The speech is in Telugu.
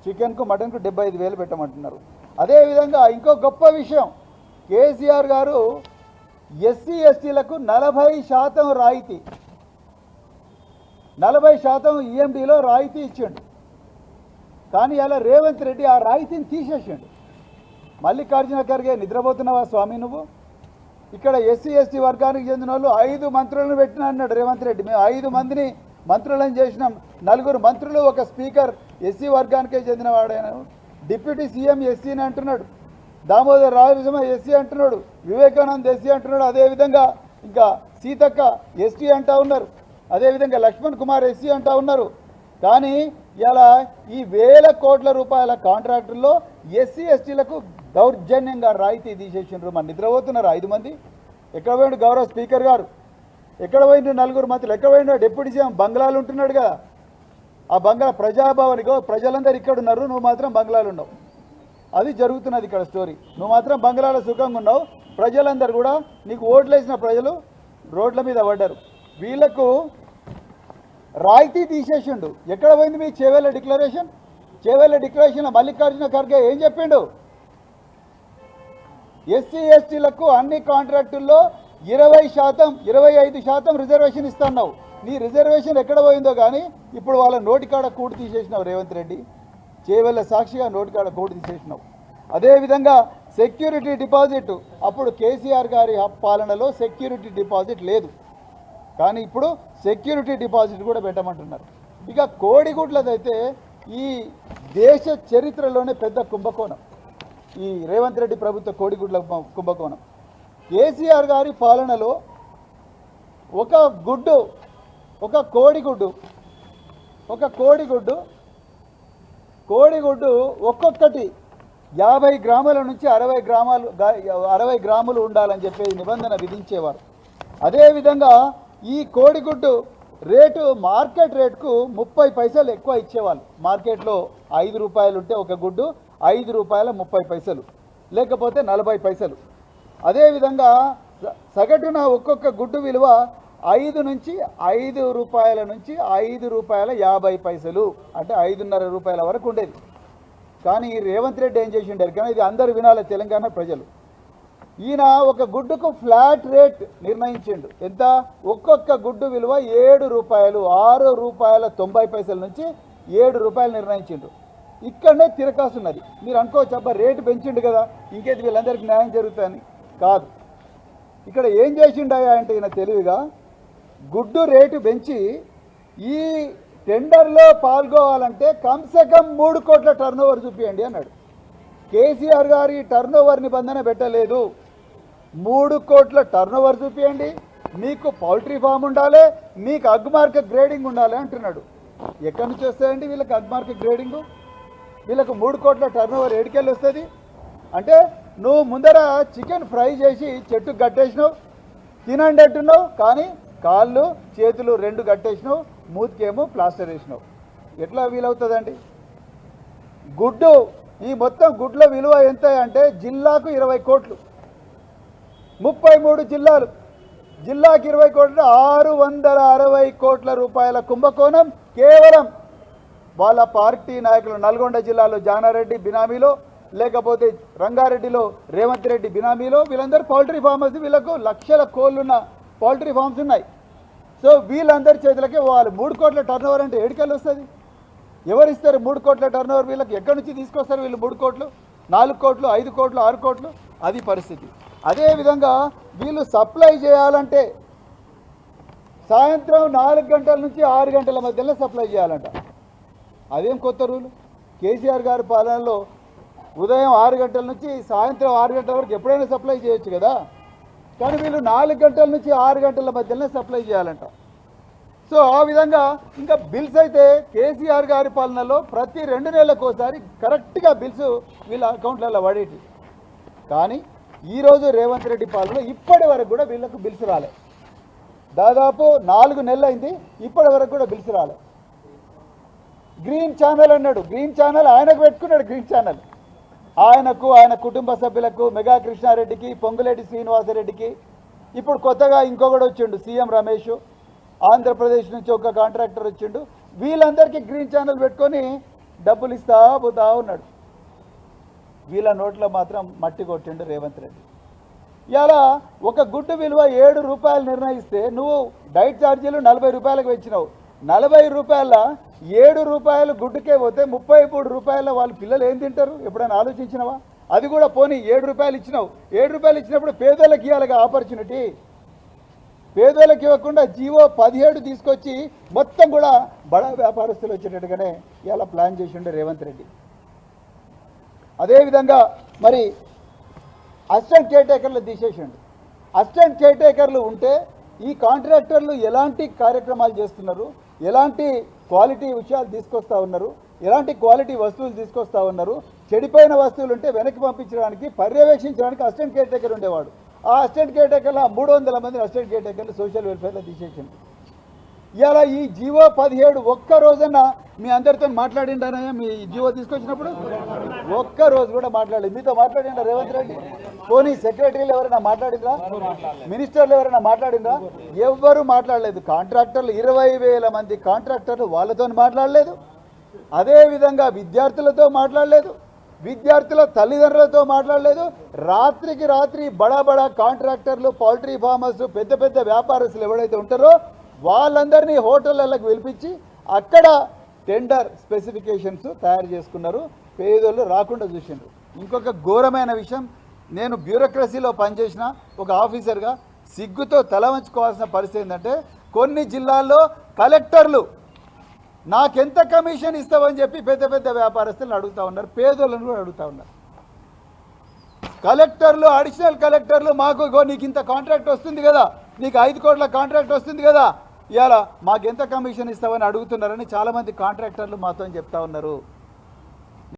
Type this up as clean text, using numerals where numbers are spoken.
చికెన్కు మటన్కు 75,000 పెట్టమంటున్నారు. అదేవిధంగా ఇంకో గొప్ప విషయం, కేసీఆర్ గారు ఎస్సీ ఎస్టీలకు 40% రాయితీ, 40% ఈఎండీలో రాయితీ ఇచ్చిండు. కానీ అలా రేవంత్ రెడ్డి ఆ రాయితీని తీసేసిండు. మల్లికార్జున ఖర్గే నిద్రపోతున్నావా స్వామి నువ్వు? ఇక్కడ ఎస్సీ ఎస్టీ వర్గానికి చెందిన వాళ్ళు 5 మంత్రులను పెట్టినా అన్నాడు రేవంత్ రెడ్డి. మేము 5 మందిని మంత్రులను చేసినాం, 4 మంత్రులు, ఒక స్పీకర్ ఎస్సీ వర్గానికే చెందిన వాడైనా. డిప్యూటీ సీఎం ఎస్సీని అంటున్నాడు, దామోదర్ రాజనరసింహ ఎస్సీ అంటున్నాడు, వివేకానంద్ ఎస్సీ అంటున్నాడు, అదేవిధంగా ఇంకా సీతక్క ఎస్టీ అంటా ఉన్నారు, అదేవిధంగా లక్ష్మణ్ కుమార్ ఎస్సీ అంటా ఉన్నారు. కానీ ఇలా ఈ వేల కోట్ల రూపాయల కాంట్రాక్టుల్లో ఎస్సీ ఎస్టీలకు దౌర్జన్యంగా రాయితీ తీసేసిండ్రు. మన నిద్రపోతున్నారు 5 మంది. ఎక్కడ పోయిండు గౌరవ స్పీకర్ గారు? ఎక్కడ పోయిండు 4 మంత్రులు? ఎక్కడ పోయిండు డిప్యూటీ సీఎం? బంగ్లాలు ఉంటున్నాడు కదా, ఆ బంగ్లా ప్రజాభవనికో ప్రజలందరూ ఇక్కడ ఉన్నారు, నువ్వు మాత్రం బంగ్లాలు ఉన్నావు. అది జరుగుతున్నది ఇక్కడ స్టోరీ. నువ్వు మాత్రం బంగ్లాలో సుఖంగా ఉన్నావు, ప్రజలందరూ కూడా నీకు ఓట్లేసిన ప్రజలు రోడ్ల మీద పడ్డారు. వీళ్లకు రాయితీ తీసేసిండు. ఎక్కడ పోయింది మీ చేవేళ్ళ డిక్లరేషన్? చేవేళ్ళ డిక్లరేషన్ మల్లికార్జున ఖర్గే ఏం చెప్పిండు? ఎస్సీ ఎస్టీలకు అన్ని కాంట్రాక్టుల్లో 20%, 25% రిజర్వేషన్ ఇస్తున్నావు. నీ రిజర్వేషన్ ఎక్కడ పోయిందో కానీ ఇప్పుడు వాళ్ళ నోటికాడ కూడు తీసేసినావు రేవంత్ రెడ్డి. చేవేళ్ళ సాక్షిగా నోటికాడ కూడు తీసేసినావు. అదేవిధంగా సెక్యూరిటీ డిపాజిట్, అప్పుడు కేసీఆర్ గారి పాలనలో సెక్యూరిటీ డిపాజిట్ లేదు, కానీ ఇప్పుడు సెక్యూరిటీ డిపాజిట్ కూడా పెట్టమంటున్నారు. ఇక కోడిగుడ్లదైతే ఈ దేశ చరిత్రలోనే పెద్ద కుంభకోణం ఈ రేవంత్ రెడ్డి ప్రభుత్వ కోడిగుడ్ల కుంభకోణం. కేసీఆర్ గారి పాలనలో ఒక కోడిగుడ్డు ఒక్కొక్కటి 50 గ్రాముల నుంచి 60 గ్రాములు ఉండాలని చెప్పి నిబంధన విధించేవారు. అదేవిధంగా ఈ కోడిగుడ్డు రేటు మార్కెట్ రేటుకు 30 పైసలు ఎక్కువ ఇచ్చేవాళ్ళు. మార్కెట్లో 5 రూపాయలు ఉంటే ఒక గుడ్డు 5 రూపాయల 30 పైసలు, లేకపోతే 40 పైసలు. అదేవిధంగా సగటున ఒక్కొక్క గుడ్డు విలువ 5 రూపాయల నుంచి 5 రూపాయల 50 పైసలు, అంటే 5.5 రూపాయల వరకు ఉండేది. కానీ రేవంత్ రెడ్డి ఏం చేసిండారు? కానీ ఇది అందరూ వినాలి తెలంగాణ ప్రజలు. ఈయన ఒక గుడ్డుకు ఫ్లాట్ రేట్ నిర్ణయించిండు. ఎంత? ఒక్కొక్క గుడ్డు విలువ 7 రూపాయలు, 6 రూపాయల 90 పైసల నుంచి 7 రూపాయలు నిర్ణయించిండు. ఇక్కడనే తిరకాసున్నది. మీరు అనుకోవచ్చు అబ్బా రేటు పెంచిండు కదా ఇంకేది వీళ్ళందరికీ న్యాయం జరుగుతుందని. కాదు, ఇక్కడ ఏం చేసిండయా అంటే ఈయన తెలివిగా గుడ్డు రేటు పెంచి ఈ టెండర్లో పాల్గొవాలంటే కమ్సే కమ్ 3 కోట్ల టర్నోవర్ చూపించండి అన్నాడు. కేసీఆర్ గారి టర్నోవర్ నిబంధన పెట్టలేదు. 3 కోట్ల టర్నోవర్ చూపించండి, మీకు పౌల్ట్రీ ఫామ్ ఉండాలి, మీకు అగ్మార్క్ గ్రేడింగ్ ఉండాలి అంటున్నాడు. ఎక్కడి నుంచి వస్తాయండి వీళ్ళకి అగ్మార్క్ గ్రేడింగు? వీళ్ళకు 3 కోట్ల టర్నోవర్ ఏడికెళ్ళి వస్తుంది? అంటే నువ్వు ముందర చికెన్ ఫ్రై చేసి చెట్టుకు కట్టేసినావు, తినండి అంటున్నావు, కానీ కాళ్ళు చేతులు 2 కట్టేసినావు, మూతికేమో ప్లాస్టర్ వేసినావు. ఎట్లా వీలవుతుందండి? గుడ్డు ఈ మొత్తం గుడ్ల విలువ ఎంత అంటే జిల్లాకు 20 కోట్లు, 33 జిల్లాలు, జిల్లాకి 20 కోట్లు, 660 కోట్ల రూపాయల కుంభకోణం కేవలం వాళ్ళ పార్టీ నాయకులు. నల్గొండ జిల్లాలో జానారెడ్డి బినామీలో, లేకపోతే రంగారెడ్డిలో రేవంత్ రెడ్డి బినామీలో, వీళ్ళందరూ పౌల్ట్రీ ఫార్మర్స్. వీళ్ళకు లక్షల కోళ్ళున్న పౌల్ట్రీ ఫార్మ్స్ ఉన్నాయి. సో వీళ్ళందరి చేతులకే వాళ్ళు 3 కోట్ల టర్నోవర్ అంటే ఏడికెళ్ళి వస్తుంది? ఎవరిస్తారు 3 కోట్ల టర్నోవర్ వీళ్ళకి? ఎక్కడి నుంచి తీసుకొస్తారు వీళ్ళు 3 కోట్లు, 4 కోట్లు, 5 కోట్లు, 6 కోట్లు? అది పరిస్థితి. అదేవిధంగా వీళ్ళు సప్లై చేయాలంటే సాయంత్రం 4 గంటల నుంచి 6 గంటల మధ్యలో సప్లై చేయాలంట. అదేం కొత్త రూలు? కేసీఆర్ గారి పాలనలో ఉదయం 6 గంటల నుంచి సాయంత్రం 6 గంటల వరకు ఎప్పుడైనా సప్లై చేయొచ్చు కదా. కానీ వీళ్ళు 4 గంటల నుంచి 6 గంటల మధ్యలోనే సప్లై చేయాలంట. సో ఆ విధంగా ఇంకా బిల్స్ అయితే కేసీఆర్ గారి పాలనలో ప్రతి 2 నెలలకు ఒకసారి కరెక్ట్గా బిల్స్ వీళ్ళ అకౌంట్లలో పడేటి. కానీ ఈరోజు రేవంత్ రెడ్డి పాలనలో ఇప్పటి వరకు కూడా వీళ్ళకు బిల్స్ రాలే. దాదాపు 4 నెలలు అయింది, ఇప్పటి వరకు కూడా బిల్స్ రాలే. గ్రీన్ ఛానల్ అన్నాడు, గ్రీన్ ఛానల్ ఆయనకు పెట్టుకున్నాడు. గ్రీన్ ఛానల్ ఆయనకు, ఆయన కుటుంబ సభ్యులకు, మెగా కృష్ణారెడ్డికి, పొంగులేటి శ్రీనివాసరెడ్డికి, ఇప్పుడు కొత్తగా ఇంకొకటి వచ్చిండు సీఎం రమేష్, ఆంధ్రప్రదేశ్ నుంచి ఒక కాంట్రాక్టర్ వచ్చిండు. వీళ్ళందరికీ గ్రీన్ ఛానల్ పెట్టుకొని డబ్బులు ఇస్తా పోతా ఉన్నాడు. వీళ్ళ నోట్లో మాత్రం మట్టి కొట్టిండు రేవంత్ రెడ్డి. ఇలా ఒక గుడ్డు విలువ 7 రూపాయలు నిర్ణయిస్తే నువ్వు డైట్ ఛార్జీలు 40 రూపాయలకు ఇచ్చినావు. 40 రూపాయల 7 రూపాయలు గుడ్డుకే పోతే 33 రూపాయల వాళ్ళ పిల్లలు ఏం తింటారు? ఎప్పుడైనా ఆలోచించినవా? అది కూడా పోనీ 7 రూపాయలు ఇచ్చినావు. 7 రూపాయలు ఇచ్చినప్పుడు పేదోళ్ళకి ఇవ్వాలిగా ఆపర్చునిటీ. పేదోళ్ళకి ఇవ్వకుండా జీవో 17 తీసుకొచ్చి మొత్తం కూడా బడా వ్యాపారస్తులు వచ్చేటట్టుగానే ఇలా ప్లాన్ చేసిండే రేవంత్ రెడ్డి. అదేవిధంగా మరి అసిస్టెంట్ కేర్ టేకర్లు తీసేసిండు. అసిస్టెంట్ కేర్ టేకర్లు ఉంటే ఈ కాంట్రాక్టర్లు ఎలాంటి కార్యక్రమాలు చేస్తున్నారు, ఎలాంటి క్వాలిటీ విషయాలు తీసుకొస్తూ ఉన్నారు, ఎలాంటి క్వాలిటీ వస్తువులు తీసుకొస్తూ ఉన్నారు, చెడిపోయిన వస్తువులు ఉంటే వెనక్కి పంపించడానికి పర్యవేక్షించడానికి అసిస్టెంట్ కేర్ టేకర్ ఉండేవాడు. ఆ అసిస్టెంట్ కేర్ టేకర్లో 300 మంది అసిస్టెంట్ కేర్ టేకర్లు సోషల్ వెల్ఫేర్లో తీసేసింది. ఇలా ఈ జీవో 17 ఒక్క రోజన్నా మీ అందరితో మాట్లాడిండనయ్యా? మీ జీవో తీసుకొచ్చినప్పుడు ఒక్క రోజు కూడా మాట్లాడలేదు. మీతో మాట్లాడిండా రేవంత్ రెడ్డి? పోనీ సెక్రటరీలు ఎవరైనా మాట్లాడిందా? మినిస్టర్లు ఎవరైనా మాట్లాడిందా? ఎవ్వరూ మాట్లాడలేదు. కాంట్రాక్టర్లు 20,000 మంది కాంట్రాక్టర్లు వాళ్ళతో మాట్లాడలేదు. అదేవిధంగా విద్యార్థులతో మాట్లాడలేదు, విద్యార్థుల తల్లిదండ్రులతో మాట్లాడలేదు. రాత్రికి రాత్రి బడా బడా కాంట్రాక్టర్లు, పౌల్ట్రీ ఫార్మర్స్, పెద్ద పెద్ద వ్యాపారస్తులు ఎవరైతే ఉంటారో వాళ్ళందరినీ హోటళ్ళకు పిలిపించి అక్కడ టెండర్ స్పెసిఫికేషన్స్ తయారు చేసుకున్నారు. పేదోళ్ళు రాకుండా చూసిండ్రు. ఇంకొక ఘోరమైన విషయం, నేను బ్యూరోక్రసీలో పనిచేసిన ఒక ఆఫీసర్గా సిగ్గుతో తల వంచుకోవాల్సిన పరిస్థితి ఏంటంటే, కొన్ని జిల్లాల్లో కలెక్టర్లు నాకెంత కమిషన్ ఇస్తావని చెప్పి పెద్ద పెద్ద వ్యాపారస్తులను అడుగుతూ ఉన్నారు, పేదోళ్ళను కూడా అడుగుతూ ఉన్నారు. కలెక్టర్లు, అడిషనల్ కలెక్టర్లు మాకు నీకు ఇంత కాంట్రాక్ట్ వస్తుంది కదా, నీకు 5 కోట్ల కాంట్రాక్ట్ వస్తుంది కదా, ఇవాళ మాకెంత కమిషన్ ఇస్తావని అడుగుతున్నారని చాలామంది కాంట్రాక్టర్లు మాతో చెప్తా ఉన్నారు.